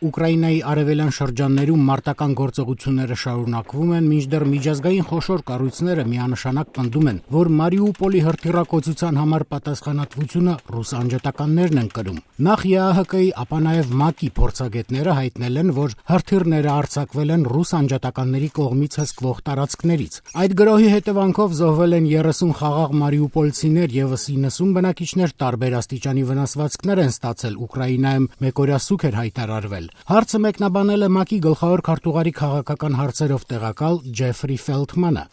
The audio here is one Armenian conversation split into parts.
Ուկրաինայի արևելյան շրջաններում մարտական գործողությունները շարունակվում են, մինչդեռ միջազգային խոշոր կառույցները միանշանակ պնդում են, որ Մարիուպոլի հրթիռակոծության համար պատասխանատվությունը ռուս անջատականներն են կրում։ Նախ ԵԱՀԿ-ի, ապա նաև ՄԱԿ-ի փորձագետները հայտնել են, որ հրթիռները արձակվել են ռուս անջատականների կողմից հսկվող տարածքներից։ Այդ գրոհի հետևանքով զոհվել են 30 խաղաղ մարիուպոլցիներ, եւս 90 բնակիչներ տարբեր աստիճանի վնասվածքներ են ստացել, Ուկրաինայում մեկօրյա սուգ էր հայտարարվել։ Հարցը մեկնաբանել է ՄԱԿ-ի գլխավոր քարտուղարի քաղաքական հարցերով տեղակալ Ջեֆրի Ֆելթմանը։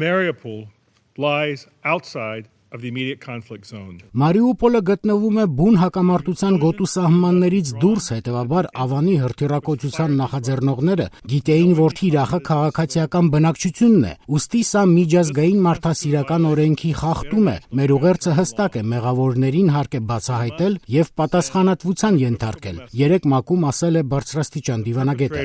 Mariupol lies outside of the immediate conflict zone. Մարիուպոլը գտնվում է բուն հակամարտության գոտու սահմաններից դուրս, հետևաբար Ավանի հրթիռակոծության նախաձեռնողները գիտեին, որ թիրախը քաղաքացիական բնակչությունն է, ուստի սա միջազգային մարդասիրական օրենքի խախտում է։ Մեր ուղերձը հստակ է, մեղավորներին հարկ է բացահայտել եւ պատասխանատվության ենթարկել։ Երեք ՄԱԿ-ում ասել է բարձրաստիճան դիվանագետը։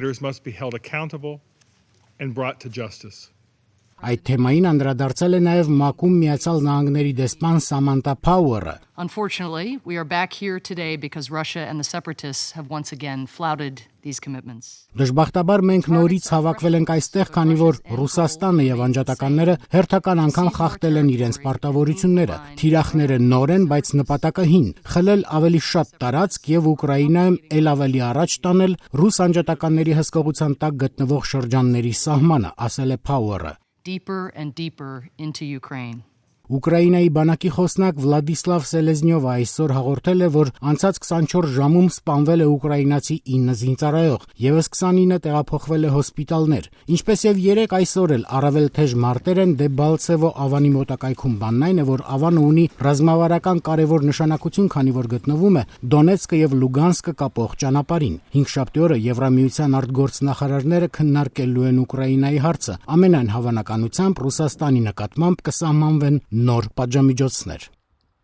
Այդ թեմային անդրադարձել է նաև ՄԱԿ-ում Միացյալ Նահանգների դեսպան Սամանթա Փաուերը։ Unfortunately, we are back here today because Russia and the separatists have once again flouted these commitments. Դժբախտաբար մենք նորից հավաքվել ենք այստեղ, քանի որ Ռուսաստանը եւ անջատականները հերթական անգամ խախտել են իրենց պարտավորությունները։ Թիրախները նոր են, բայց նպատակը հին՝ խլել ավելի շատ տարածք եւ Ուկրաինայում ել ավելի առաջ տանել ռուս անջատականների հսկողության տակ գտնվող շրջանների սահմանը, ասել է Փաուերը։ Deeper and deeper into Ukraine. Ուկրաինայի բանակի խոսնակ Վլադիսլավ Սելեզնյովը այսօր հաղորդել է, որ անցած 24 ժամում սպանվել է ուկրաինացի 9 զինծառայող, եւս 29 տեղափոխվել է հոսպիտալներ։ Ինչպես եւ 3 այսօր էլ առավել թեժ մարտեր են Դեբալցևո Ավանի մոտակայքում, բանն այն է, որ Ավանը ունի ռազմավարական կարևոր նշանակություն, քանի որ գտնվում է Դոնեցկը եւ Լուգանսկը կապող ճանապարհին։ 5-շաբթի օրը Եվրամիության արտգործնախարարները քննարկելու են Ուկրաինայի հարցը։ Ամենայն հավանականությամբ Ռուսաստանի նկատմամբ կսահմանվեն նոր պատժամիջոցներ։